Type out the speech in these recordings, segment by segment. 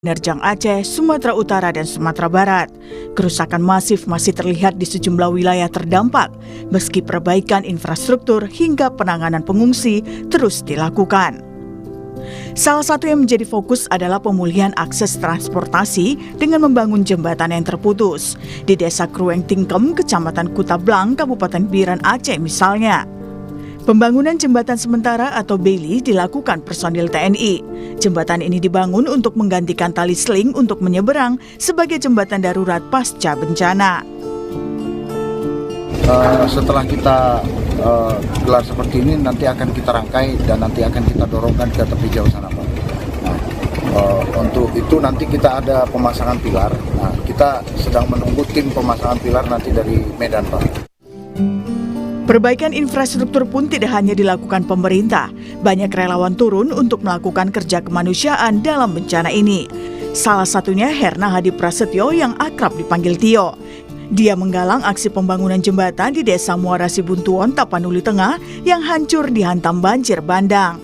Menerjang Aceh, Sumatera Utara, dan Sumatera Barat. Kerusakan masif masih terlihat di sejumlah wilayah terdampak, meski perbaikan infrastruktur hingga penanganan pengungsi terus dilakukan. Salah satu yang menjadi fokus adalah pemulihan akses transportasi dengan membangun jembatan yang terputus. Di Desa Krueng Tingkem, Kecamatan Kuta Blang, Kabupaten Biren, Aceh misalnya. Pembangunan jembatan sementara atau beli dilakukan personil TNI. Jembatan ini dibangun untuk menggantikan tali seling untuk menyeberang sebagai jembatan darurat pasca bencana. Setelah kita gelar seperti ini, nanti akan kita rangkai dan nanti akan kita dorongkan ke tepi jauh sana, Pak. Untuk itu nanti kita ada pemasangan pilar. Nah, kita sedang menunggu tim pemasangan pilar nanti dari Medan, Pak. Perbaikan infrastruktur pun tidak hanya dilakukan pemerintah. Banyak relawan turun untuk melakukan kerja kemanusiaan dalam bencana ini. Salah satunya Herna Hadi Prasetyo yang akrab dipanggil Tio. Dia menggalang aksi pembangunan jembatan di Desa Muara Sibuntuon, Tapanuli Tengah yang hancur dihantam banjir bandang.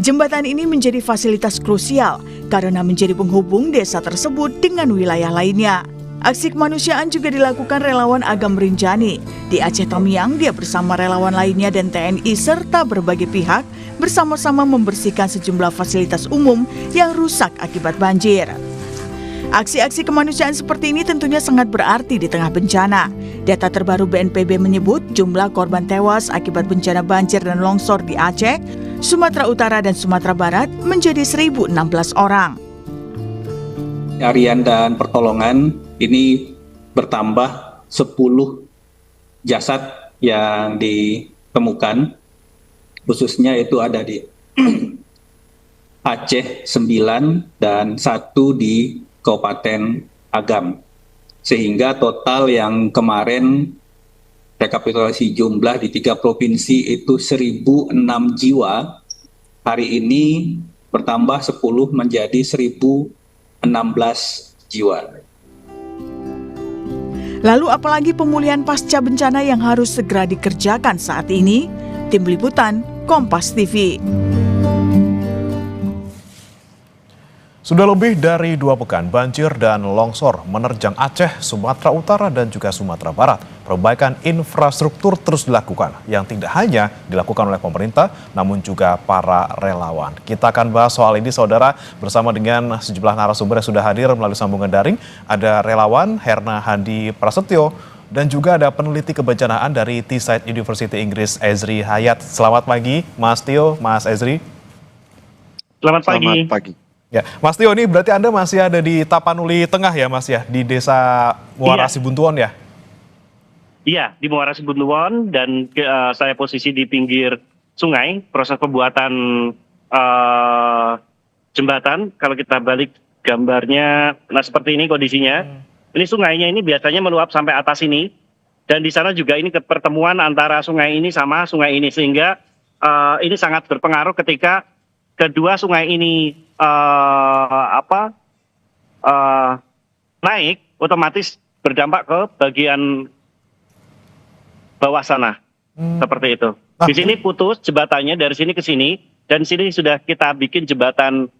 Jembatan ini menjadi fasilitas krusial karena menjadi penghubung desa tersebut dengan wilayah lainnya. Aksi kemanusiaan juga dilakukan relawan Agam Rinjani. Di Aceh Tamiang, dia bersama relawan lainnya dan TNI serta berbagai pihak bersama-sama membersihkan sejumlah fasilitas umum yang rusak akibat banjir. Aksi-aksi kemanusiaan seperti ini tentunya sangat berarti di tengah bencana. Data terbaru BNPB menyebut jumlah korban tewas akibat bencana banjir dan longsor di Aceh, Sumatera Utara, dan Sumatera Barat menjadi 1.016 orang. Pencarian dan pertolongan ini bertambah 10 jasad yang ditemukan, khususnya itu ada di Aceh 9 dan 1 di Kabupaten Agam. Sehingga total yang kemarin rekapitulasi jumlah di 3 provinsi itu 1.006 jiwa. Hari ini bertambah 10 menjadi 1.016 jiwa. Lalu apalagi pemulihan pasca bencana yang harus segera dikerjakan saat ini? Tim Liputan, Kompas TV. Sudah lebih dari 2 pekan banjir dan longsor menerjang Aceh, Sumatera Utara, dan juga Sumatera Barat. Perbaikan infrastruktur terus dilakukan, yang tidak hanya dilakukan oleh pemerintah, namun juga para relawan. Kita akan bahas soal ini, saudara, bersama dengan sejumlah narasumber yang sudah hadir melalui sambungan daring. Ada relawan Herna Hadi Prasetyo, dan juga ada peneliti kebencanaan dari Teesside University Inggris, Ezri Hayat. Selamat pagi, Mas Tio, Mas Ezri. Selamat pagi. Ya, Mas Tio, ini berarti Anda masih ada di Tapanuli Tengah ya, Mas ya, di Desa Muara Sibuntuon ya? Iya, di Muara Sibuntuon, dan saya posisi di pinggir sungai. Proses pembuatan jembatan, kalau kita balik gambarnya, nah seperti ini kondisinya. Ini sungainya ini biasanya meluap sampai atas ini, dan di sana juga ini pertemuan antara sungai ini sama sungai ini, sehingga ini sangat berpengaruh ketika kedua sungai ini naik, otomatis berdampak ke bagian bawah sana, seperti itu. Di sini putus jembatannya dari sini ke sini, dan sini sudah kita bikin jembatan,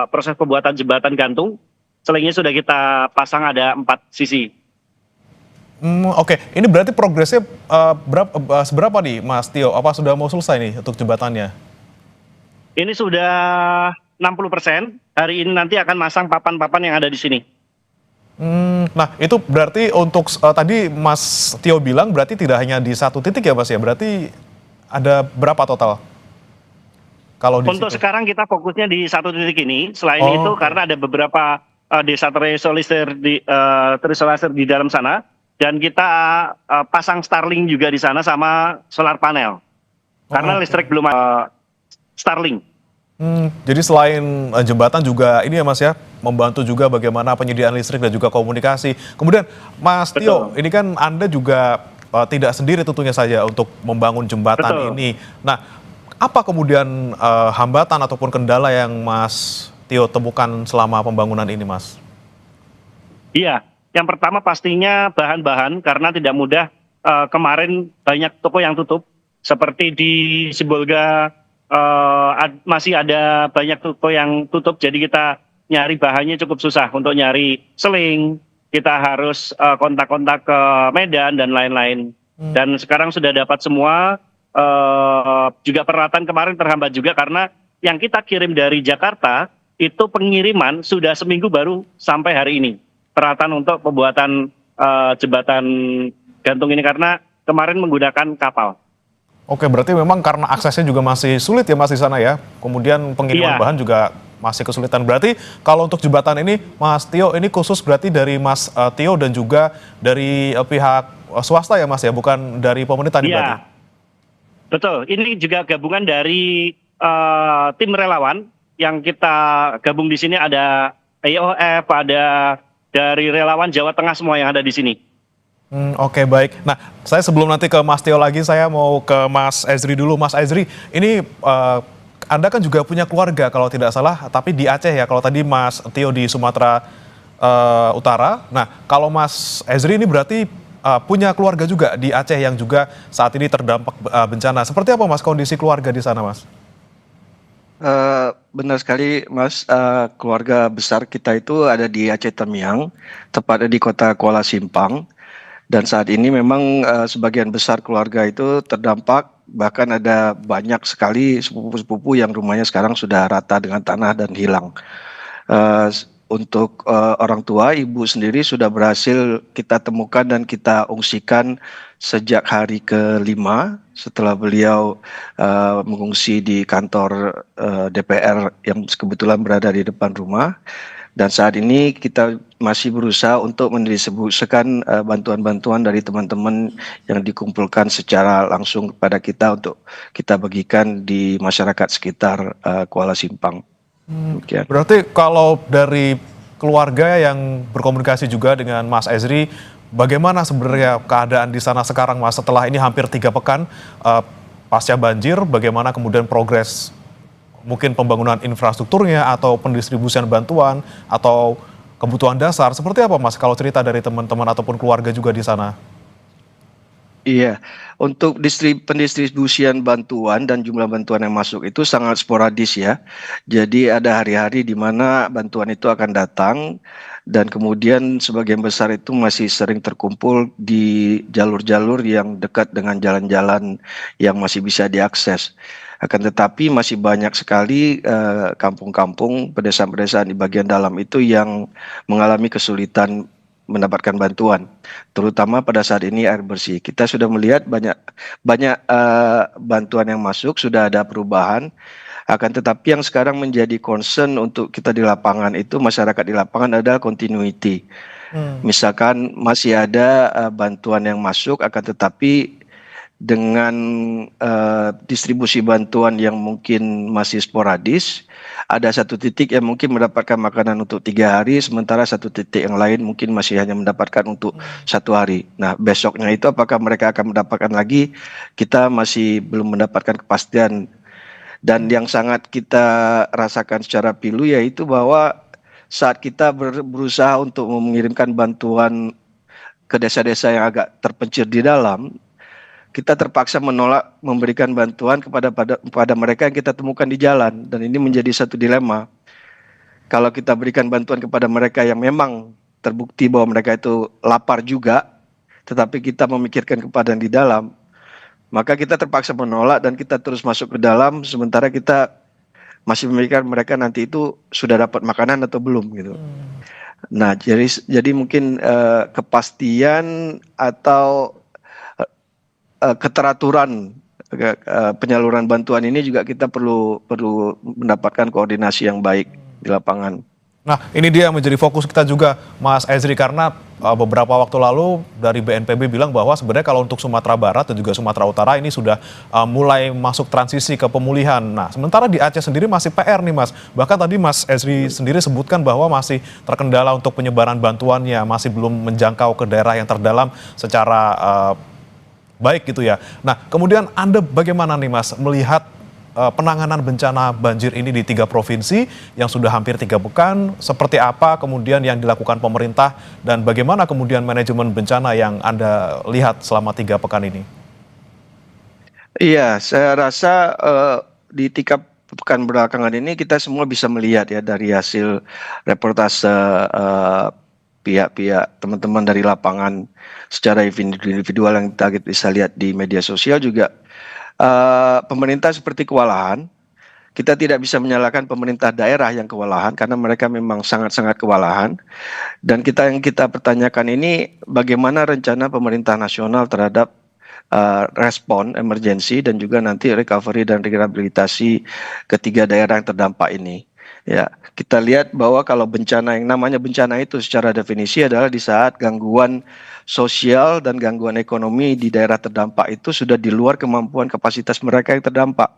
proses pembuatan jembatan gantung. Selingnya sudah kita pasang, ada 4 sisi. Oke, ini berarti progresnya seberapa nih, Mas Tio? Apa sudah mau selesai nih untuk jembatannya? Ini sudah 60%. Hari ini nanti akan masang papan-papan yang ada di sini. Nah, itu berarti untuk tadi Mas Tio bilang berarti tidak hanya di 1 titik ya, Mas ya? Berarti ada berapa total? Kalau untuk situ sekarang kita fokusnya di 1 titik ini. Selain itu, karena ada beberapa desa terisolir di dalam sana, dan kita pasang Starlink juga di sana sama solar panel. Karena listrik belum ada Starlink. Jadi selain jembatan juga ini ya, Mas ya, membantu juga bagaimana penyediaan listrik dan juga komunikasi. Kemudian Mas Tio, ini kan Anda juga tidak sendiri tentunya saja untuk membangun jembatan ini. Nah, apa kemudian hambatan ataupun kendala yang Mas Tio temukan selama pembangunan ini, Mas? Iya, yang pertama pastinya bahan-bahan, karena tidak mudah. Kemarin banyak toko yang tutup, seperti di Sibolga masih ada banyak toko yang tutup, jadi kita nyari bahannya cukup susah. Untuk nyari seling, kita harus kontak-kontak ke Medan dan lain-lain. Dan sekarang sudah dapat semua, juga peralatan kemarin terhambat juga karena yang kita kirim dari Jakarta itu pengiriman sudah seminggu baru sampai hari ini. Peralatan untuk pembuatan jembatan gantung ini karena kemarin menggunakan kapal. Oke, berarti memang karena aksesnya juga masih sulit ya Mas di sana ya. Kemudian pengiriman bahan juga masih kesulitan. Berarti kalau untuk jembatan ini, Mas Tio, ini khusus berarti dari Mas Tio dan juga dari pihak swasta ya Mas ya, bukan dari pemerintah nih berarti? Betul, ini juga gabungan dari tim relawan yang kita gabung di sini, ada IOF, ada dari relawan Jawa Tengah semua yang ada di sini. Oke, baik. Nah, saya sebelum nanti ke Mas Tio lagi, saya mau ke Mas Ezri dulu. Mas Ezri, ini Anda kan juga punya keluarga kalau tidak salah, tapi di Aceh ya, kalau tadi Mas Tio di Sumatera Utara. Nah, kalau Mas Ezri ini berarti punya keluarga juga di Aceh yang juga saat ini terdampak bencana. Seperti apa Mas kondisi keluarga di sana, Mas? Benar sekali Mas, keluarga besar kita itu ada di Aceh Tamiang, tepatnya di kota Kuala Simpang. Dan saat ini memang sebagian besar keluarga itu terdampak, bahkan ada banyak sekali sepupu-sepupu yang rumahnya sekarang sudah rata dengan tanah dan hilang. Untuk orang tua, ibu sendiri sudah berhasil kita temukan dan kita ungsikan sejak hari ke-5 setelah beliau mengungsi di kantor DPR yang kebetulan berada di depan rumah. Dan saat ini kita masih berusaha untuk mendistribusikan bantuan-bantuan dari teman-teman yang dikumpulkan secara langsung kepada kita untuk kita bagikan di masyarakat sekitar Kuala Simpang. Berarti kalau dari keluarga yang berkomunikasi juga dengan Mas Ezri, bagaimana sebenarnya keadaan di sana sekarang Mas setelah ini hampir 3 pekan pasca banjir, bagaimana kemudian progres mungkin pembangunan infrastrukturnya atau pendistribusian bantuan atau kebutuhan dasar, seperti apa Mas kalau cerita dari teman-teman ataupun keluarga juga di sana? Iya, untuk pendistribusian bantuan dan jumlah bantuan yang masuk itu sangat sporadis ya. Jadi ada hari-hari di mana bantuan itu akan datang dan kemudian sebagian besar itu masih sering terkumpul di jalur-jalur yang dekat dengan jalan-jalan yang masih bisa diakses. Akan tetapi masih banyak sekali kampung-kampung, pedesaan-pedesaan di bagian dalam itu yang mengalami kesulitan mendapatkan bantuan, terutama pada saat ini air bersih. Kita sudah melihat banyak bantuan yang masuk, sudah ada perubahan. Akan tetapi yang sekarang menjadi concern untuk kita di lapangan itu, masyarakat di lapangan adalah continuity. Misalkan masih ada bantuan yang masuk, akan tetapi dengan distribusi bantuan yang mungkin masih sporadis, ada satu titik yang mungkin mendapatkan makanan untuk 3 hari, sementara satu titik yang lain mungkin masih hanya mendapatkan untuk 1 hari. Nah, besoknya itu apakah mereka akan mendapatkan lagi, kita masih belum mendapatkan kepastian. Dan yang sangat kita rasakan secara pilu yaitu bahwa saat kita berusaha untuk mengirimkan bantuan ke desa-desa yang agak terpencil di dalam, kita terpaksa menolak memberikan bantuan kepada mereka yang kita temukan di jalan, dan ini menjadi satu dilema. Kalau kita berikan bantuan kepada mereka yang memang terbukti bahwa mereka itu lapar juga, tetapi kita memikirkan kepada yang di dalam, maka kita terpaksa menolak dan kita terus masuk ke dalam, sementara kita masih memikirkan mereka nanti itu sudah dapat makanan atau belum gitu. Nah, jadi mungkin kepastian atau keteraturan penyaluran bantuan ini juga kita perlu mendapatkan koordinasi yang baik di lapangan. Nah, ini dia menjadi fokus kita juga, Mas Ezri, karena beberapa waktu lalu dari BNPB bilang bahwa sebenarnya kalau untuk Sumatera Barat dan juga Sumatera Utara ini sudah mulai masuk transisi ke pemulihan. Nah, sementara di Aceh sendiri masih PR nih Mas. Bahkan tadi Mas Ezri sendiri sebutkan bahwa masih terkendala untuk penyebaran bantuannya, masih belum menjangkau ke daerah yang terdalam secara baik gitu ya. Nah, kemudian Anda bagaimana nih Mas melihat penanganan bencana banjir ini di 3 provinsi yang sudah hampir 3 pekan, seperti apa kemudian yang dilakukan pemerintah dan bagaimana kemudian manajemen bencana yang Anda lihat selama 3 pekan ini? Iya, saya rasa di pekan belakangan ini kita semua bisa melihat ya dari hasil reportase pihak-pihak teman-teman dari lapangan secara individual yang kita bisa lihat di media sosial juga, pemerintah seperti kewalahan. Kita tidak bisa menyalahkan pemerintah daerah yang kewalahan karena mereka memang sangat-sangat kewalahan. Dan yang kita pertanyakan ini bagaimana rencana pemerintah nasional terhadap respon emergensi dan juga nanti recovery dan rehabilitasi ketiga daerah yang terdampak ini. Ya, kita lihat bahwa kalau bencana, yang namanya bencana itu secara definisi adalah di saat gangguan sosial dan gangguan ekonomi di daerah terdampak itu sudah di luar kemampuan kapasitas mereka yang terdampak.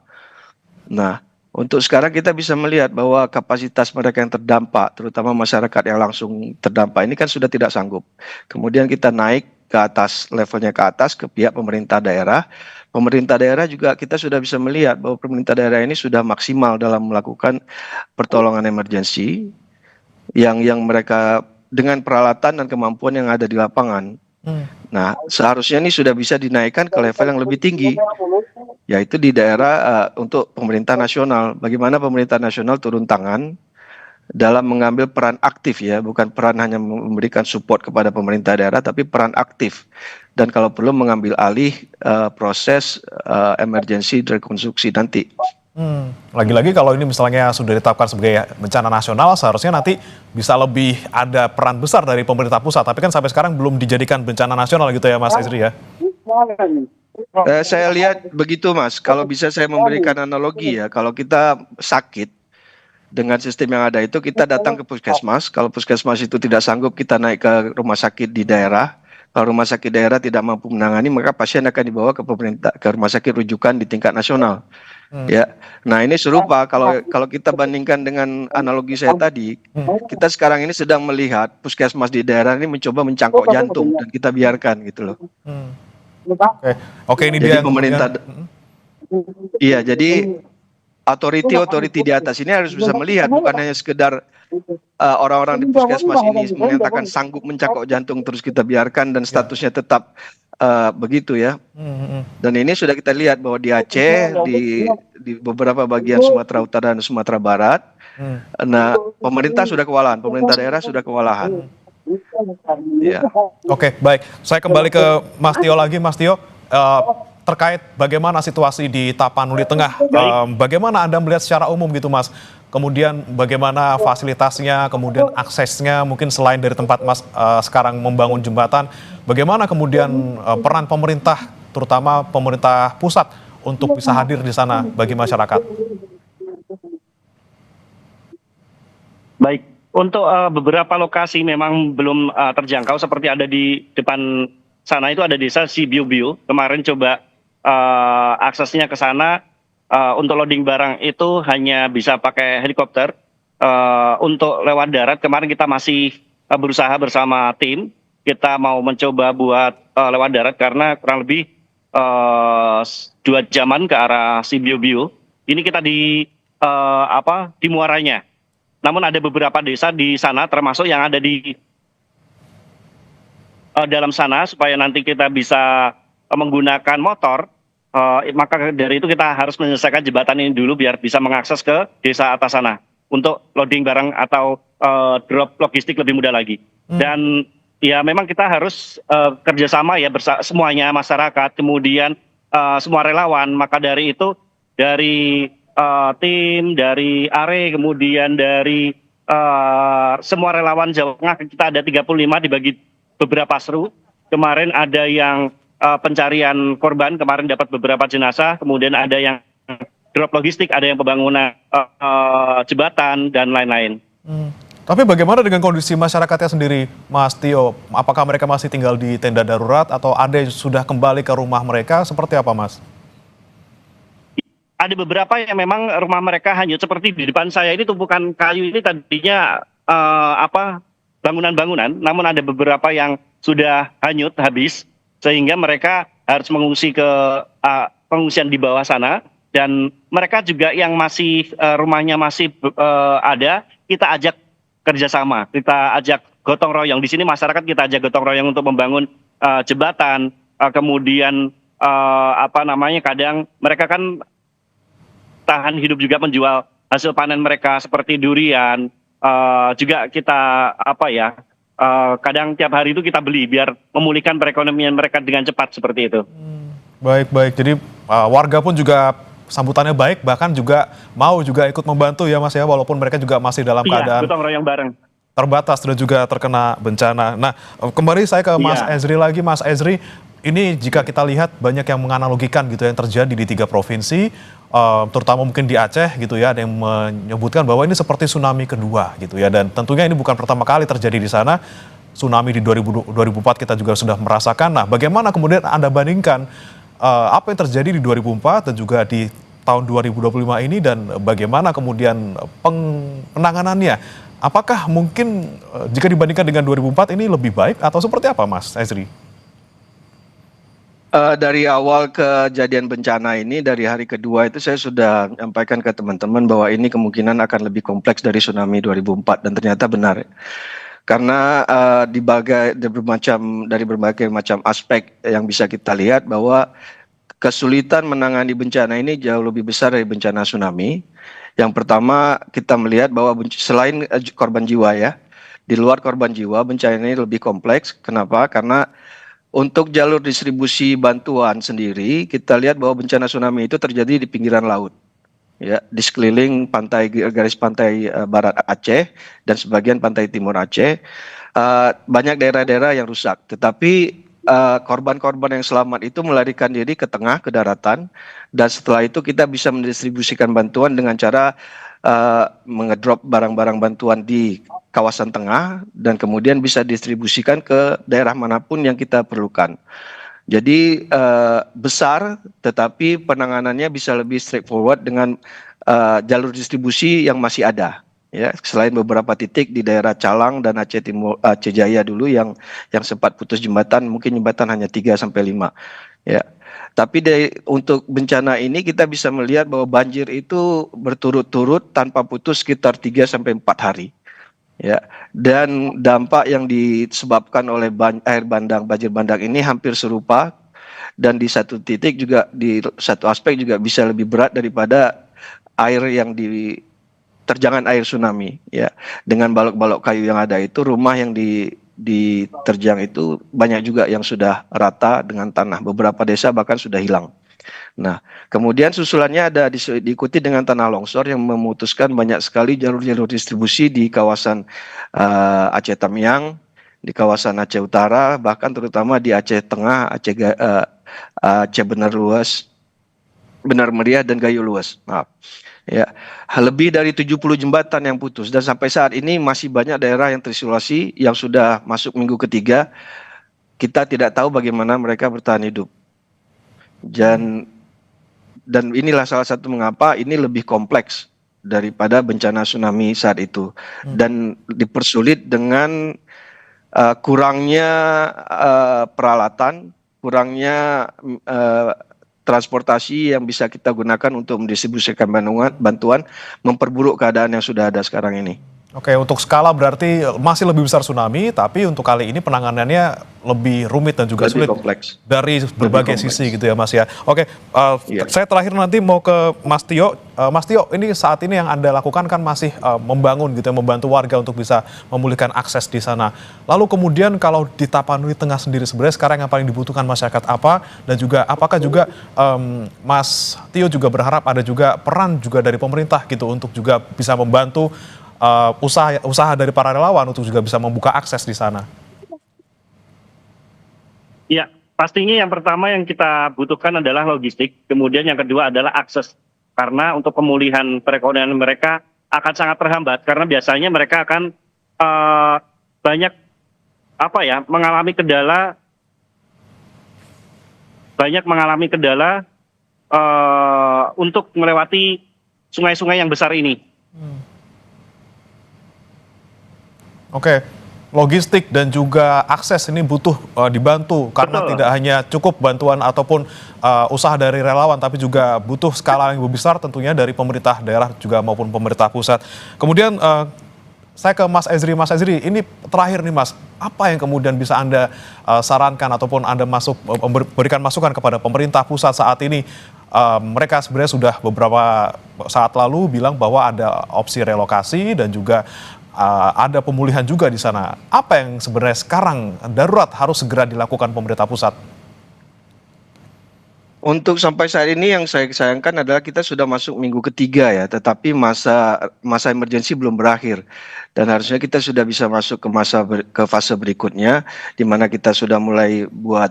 Nah, untuk sekarang kita bisa melihat bahwa kapasitas mereka yang terdampak, terutama masyarakat yang langsung terdampak ini kan sudah tidak sanggup. Kemudian kita naik ke atas, levelnya ke atas ke pihak pemerintah daerah. Pemerintah daerah juga kita sudah bisa melihat bahwa pemerintah daerah ini sudah maksimal dalam melakukan pertolongan emergensi yang mereka dengan peralatan dan kemampuan yang ada di lapangan. Nah, seharusnya ini sudah bisa dinaikkan ke level yang lebih tinggi, yaitu di daerah untuk pemerintah nasional. Bagaimana pemerintah nasional turun tangan dalam mengambil peran aktif ya, bukan peran hanya memberikan support kepada pemerintah daerah, tapi peran aktif. Dan kalau perlu mengambil alih proses emergensi rekonstruksi nanti. Lagi-lagi kalau ini misalnya sudah ditetapkan sebagai bencana nasional, seharusnya nanti bisa lebih ada peran besar dari pemerintah pusat. Tapi kan sampai sekarang belum dijadikan bencana nasional gitu ya Mas Ezri ya? Saya lihat begitu Mas, kalau bisa saya memberikan analogi ya, kalau kita sakit dengan sistem yang ada itu kita datang ke puskesmas, kalau puskesmas itu tidak sanggup kita naik ke rumah sakit di daerah, kalau rumah sakit daerah tidak mampu menangani maka pasien akan dibawa ke rumah sakit rujukan di tingkat nasional. Ya, nah ini serupa kalau kita bandingkan dengan analogi saya tadi, kita sekarang ini sedang melihat puskesmas di daerah ini mencoba mencangkok jantung dan kita biarkan gitu loh. Oke, ini jadi dia pemerintah. Iya, jadi otoriti di atas ini harus bisa melihat, bukan hanya sekedar orang-orang di puskesmas ini menyatakan sanggup mencangkok jantung terus kita biarkan dan statusnya tetap begitu ya. Dan ini sudah kita lihat bahwa di Aceh, di beberapa bagian Sumatera Utara dan Sumatera Barat, nah pemerintah sudah kewalahan, pemerintah daerah sudah kewalahan. Ya. Oke, baik. Saya kembali ke Mas Tio lagi, Mas Tio. Terkait bagaimana situasi di Tapanuli Tengah, bagaimana Anda melihat secara umum gitu Mas? Kemudian bagaimana fasilitasnya, kemudian aksesnya, mungkin selain dari tempat Mas sekarang membangun jembatan, bagaimana kemudian peran pemerintah, terutama pemerintah pusat untuk bisa hadir di sana bagi masyarakat? Baik, untuk beberapa lokasi memang belum terjangkau, seperti ada di depan sana itu ada desa Sibiu-biu. Kemarin coba aksesnya ke sana untuk loading barang itu hanya bisa pakai helikopter. Untuk lewat darat kemarin kita masih berusaha bersama tim. Kita mau mencoba buat lewat darat karena kurang lebih 2 jaman ke arah Sibiu-biu. Ini kita di muaranya. Namun ada beberapa desa di sana termasuk yang ada di dalam sana, supaya nanti kita bisa menggunakan motor, maka dari itu kita harus menyelesaikan jembatan ini dulu biar bisa mengakses ke desa atas sana untuk loading barang atau drop logistik lebih mudah lagi. Dan ya memang kita harus kerjasama ya semuanya, masyarakat, kemudian semua relawan. Maka dari itu dari tim, dari ARE, kemudian dari semua relawan Jawa Tengah, kita ada 35 dibagi beberapa seru. Kemarin ada yang pencarian korban, kemarin dapat beberapa jenazah, kemudian ada yang drop logistik, ada yang pembangunan jembatan, dan lain-lain. Tapi bagaimana dengan kondisi masyarakatnya sendiri, Mas Tio? Apakah mereka masih tinggal di tenda darurat atau ada yang sudah kembali ke rumah mereka? Seperti apa, Mas? Ada beberapa yang memang rumah mereka hanyut, seperti di depan saya ini tumpukan kayu ini tadinya bangunan-bangunan, namun ada beberapa yang sudah hanyut habis, sehingga mereka harus mengungsi ke pengungsian di bawah sana. Dan mereka juga yang masih rumahnya masih ada, kita ajak kerjasama, kita ajak gotong royong. Di sini masyarakat kita ajak gotong royong untuk membangun jembatan, kemudian kadang mereka kan bertahan hidup juga menjual hasil panen mereka seperti durian. Juga kita kadang tiap hari itu kita beli biar memulihkan perekonomian mereka dengan cepat seperti itu. Baik. Jadi warga pun juga sambutannya baik, bahkan juga mau juga ikut membantu ya Mas ya, walaupun mereka juga masih dalam keadaan gotong royong bareng. Terbatas dan juga terkena bencana. Nah, kembali saya ke Mas Ezri lagi. Mas Ezri, ini jika kita lihat banyak yang menganalogikan gitu yang terjadi di 3 provinsi, terutama mungkin di Aceh gitu ya, ada yang menyebutkan bahwa ini seperti tsunami kedua gitu ya, dan tentunya ini bukan pertama kali terjadi di sana. Tsunami di 2004 kita juga sudah merasakan. Nah, bagaimana kemudian Anda bandingkan apa yang terjadi di 2004 dan juga di tahun 2025 ini, dan bagaimana kemudian penanganannya? Apakah mungkin jika dibandingkan dengan 2004 ini lebih baik atau seperti apa Mas Ezri? Dari awal kejadian bencana ini, dari hari kedua itu saya sudah menyampaikan ke teman-teman bahwa ini kemungkinan akan lebih kompleks dari tsunami 2004, dan ternyata benar. Karena dari berbagai macam aspek yang bisa kita lihat bahwa kesulitan menangani bencana ini jauh lebih besar dari bencana tsunami. Yang pertama, kita melihat bahwa selain korban jiwa ya, di luar korban jiwa, bencana ini lebih kompleks. Kenapa? Karena untuk jalur distribusi bantuan sendiri, kita lihat bahwa bencana tsunami itu terjadi di pinggiran laut, ya, di sekeliling garis pantai barat Aceh dan sebagian pantai timur Aceh. Banyak daerah-daerah yang rusak, tetapi korban-korban yang selamat itu melarikan diri ke tengah, ke daratan, dan setelah itu kita bisa mendistribusikan bantuan dengan cara mengedrop barang-barang bantuan di kawasan tengah dan kemudian bisa distribusikan ke daerah manapun yang kita perlukan. Jadi besar, tetapi penanganannya bisa lebih straightforward dengan jalur distribusi yang masih ada. Ya, selain beberapa titik di daerah Calang dan Aceh Timur, Aceh Jaya dulu yang sempat putus jembatan, mungkin jembatan hanya 3-5. Ya. Tapi untuk bencana ini kita bisa melihat bahwa banjir itu berturut-turut tanpa putus sekitar 3-4 hari. Ya. Dan dampak yang disebabkan oleh banjir bandang ini hampir serupa, dan di satu titik juga, di satu aspek juga bisa lebih berat daripada air yang terjangan air tsunami, ya. Dengan balok-balok kayu yang ada itu, rumah yang diterjang itu banyak juga yang sudah rata dengan tanah. Beberapa desa bahkan sudah hilang. Nah, kemudian susulannya diikuti dengan tanah longsor yang memutuskan banyak sekali jalur-jalur distribusi di kawasan Aceh Tamiang, di kawasan Aceh Utara, bahkan terutama di Aceh Tengah, Aceh Benar Meriah dan Gayo Luas. Maaf. Ya, lebih dari 70 jembatan yang putus, dan sampai saat ini masih banyak daerah yang terisolasi yang sudah masuk minggu ketiga. Kita tidak tahu bagaimana mereka bertahan hidup. Dan inilah salah satu mengapa ini lebih kompleks daripada bencana tsunami saat itu, dan dipersulit dengan kurangnya peralatan, kurangnya transportasi yang bisa kita gunakan untuk mendistribusikan bantuan, memperburuk keadaan yang sudah ada sekarang ini. Oke, untuk skala berarti masih lebih besar tsunami, tapi untuk kali ini penanganannya lebih rumit dan juga lebih sulit kompleks. Dari berbagai sisi gitu ya Mas ya. Oke, saya terakhir nanti mau ke Mas Tio. Mas Tio, ini saat ini yang Anda lakukan kan masih membangun gitu ya, membantu warga untuk bisa memulihkan akses di sana. Lalu kemudian kalau di Tapanuli Tengah sendiri sebenarnya sekarang yang paling dibutuhkan masyarakat apa? Dan juga apakah juga Mas Tio juga berharap ada juga peran juga dari pemerintah gitu untuk juga bisa membantu usaha dari para relawan untuk juga bisa membuka akses di sana? Ya, pastinya yang pertama yang kita butuhkan adalah logistik, kemudian yang kedua adalah akses. Karena untuk pemulihan perekonomian mereka akan sangat terhambat, karena biasanya mereka akan banyak mengalami kendala untuk melewati sungai-sungai yang besar ini. Oke, logistik dan juga akses ini butuh dibantu, karena tidak hanya cukup bantuan ataupun usaha dari relawan, tapi juga butuh skala yang lebih besar tentunya dari pemerintah daerah juga maupun pemerintah pusat. Kemudian saya ke Mas Ezri. Mas Ezri, ini terakhir nih Mas, apa yang kemudian bisa Anda sarankan ataupun Anda berikan masukan kepada pemerintah pusat saat ini mereka sebenarnya sudah beberapa saat lalu bilang bahwa ada opsi relokasi dan juga ada pemulihan juga di sana. Apa yang sebenarnya sekarang darurat harus segera dilakukan pemerintah pusat? Untuk sampai saat ini yang saya sayangkan adalah kita sudah masuk minggu ketiga ya, tetapi masa emergensi belum berakhir dan harusnya kita sudah bisa masuk ke fase berikutnya, di mana kita sudah mulai buat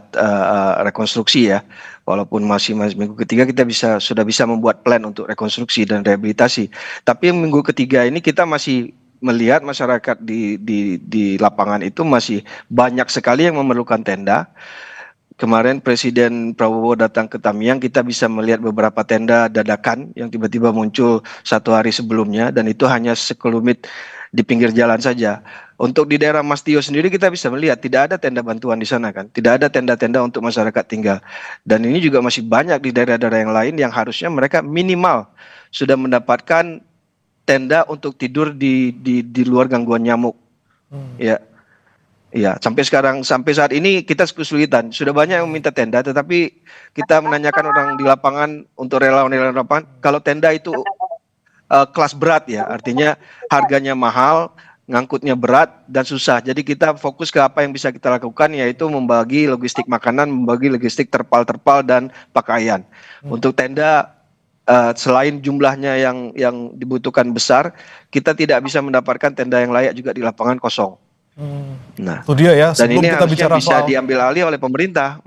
rekonstruksi ya. Walaupun masih minggu ketiga kita sudah bisa membuat plan untuk rekonstruksi dan rehabilitasi. Tapi minggu ketiga ini kita masih melihat masyarakat di lapangan itu masih banyak sekali yang memerlukan tenda. Kemarin Presiden Prabowo datang ke Tamiang, kita bisa melihat beberapa tenda dadakan yang tiba-tiba muncul 1 hari sebelumnya, dan itu hanya sekelumit di pinggir jalan saja. Untuk di daerah Mas Tio sendiri kita bisa melihat tidak ada tenda bantuan di sana kan, tidak ada tenda-tenda untuk masyarakat tinggal. Dan ini juga masih banyak di daerah-daerah yang lain yang harusnya mereka minimal sudah mendapatkan tenda untuk tidur di luar gangguan nyamuk. Ya. Iya, sampai saat ini kita kesulitan. Sudah banyak yang minta tenda, tetapi kita menanyakan orang di lapangan untuk relawan-relawan lapangan, kalau tenda itu kelas berat ya, artinya harganya mahal, ngangkutnya berat dan susah. Jadi kita fokus ke apa yang bisa kita lakukan, yaitu membagi logistik makanan, membagi logistik terpal-terpal dan pakaian. Untuk tenda, selain jumlahnya yang dibutuhkan besar, kita tidak bisa mendapatkan tenda yang layak juga di lapangan kosong. Nah, itu dia ya. Dan Sebelum ini kita harusnya bicara bisa soal diambil alih oleh pemerintah.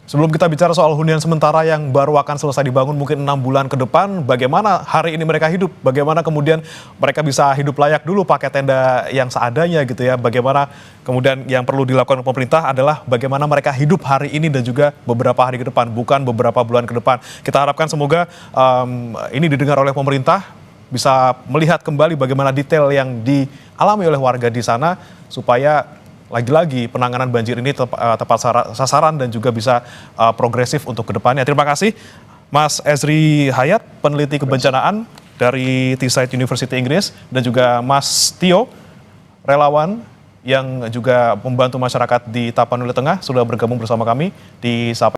Sebelum kita bicara soal hunian sementara yang baru akan selesai dibangun mungkin 6 bulan ke depan, bagaimana hari ini mereka hidup? Bagaimana kemudian mereka bisa hidup layak dulu pakai tenda yang seadanya gitu ya? Bagaimana kemudian yang perlu dilakukan pemerintah adalah bagaimana mereka hidup hari ini dan juga beberapa hari ke depan, bukan beberapa bulan ke depan. Kita harapkan semoga ini didengar oleh pemerintah, bisa melihat kembali bagaimana detail yang dialami oleh warga di sana supaya lagi-lagi penanganan banjir ini tepat sasaran dan juga bisa progresif untuk kedepannya. Terima kasih Mas Ezri Hayat, peneliti kebencanaan dari Teesside University Inggris, dan juga Mas Tio, relawan yang juga membantu masyarakat di Tapanuli Tengah, sudah bergabung bersama kami di Sapa